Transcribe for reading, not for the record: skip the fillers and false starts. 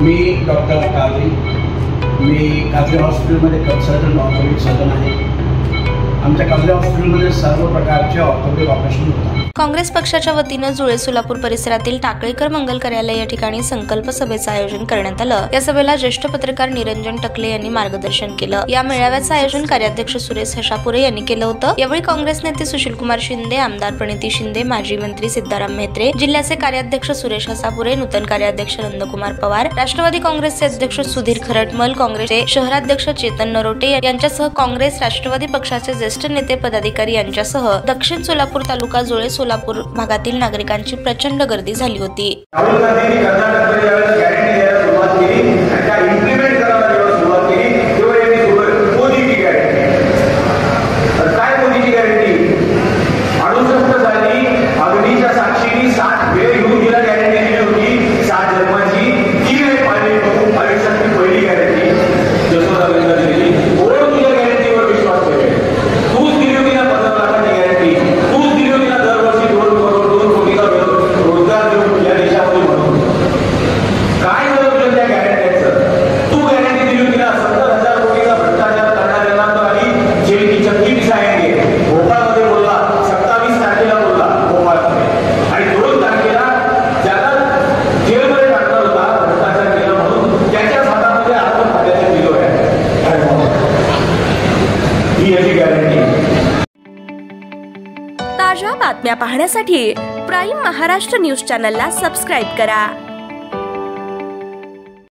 मी doctor काजरी, मी काजरी हॉस्पिटलमध्ये consultant orthopaedic surgeon आहे। आमच्या काजरी हॉस्पिटलमध्ये सर्व प्रकारचे ऑर्थोपेडिक ऑपरेशन होतात। काँग्रेस पक्षाच्या वतीने जुळे सोलापूर परिसरातील टाकळीकर मंगल कार्यालय या ठिकाणी संकल्प सभेचं आयोजन करण्यात आलं। या सभेला ज्येष्ठ पत्रकार निरंजन टकले यांनी मार्गदर्शन केलं। या मेळाव्याचं आयोजन कार्याध्यक्ष सुरेश हशापुरे यांनी केलं होतं। यावेळी काँग्रेस नेते सुशीलकुमार शिंदे, आमदार प्रणिती शिंदे, माजी मंत्री सिद्धाराम म्हेत्रे, जिल्ह्याचे कार्याध्यक्ष सुरेश हसापुरे, नूतन कार्याध्यक्ष नंदकुमार पवार, राष्ट्रवादी काँग्रेसचे अध्यक्ष सुधीर खरटमल, काँग्रेसचे शहराध्यक्ष चेतन नरोटे यांच्यासह काँग्रेस राष्ट्रवादी पक्षाचे ज्येष्ठ नेते पदाधिकारी यांच्यासह दक्षिण सोलापूर तालुका जुळे सोलापूर भागातील नागरिकांची प्रचंड गर्दी झाली होती। ताज्या बातम्या पाहण्यासाठी प्राईम महाराष्ट्र न्यूज चॅनलला सबस्क्राईब करा।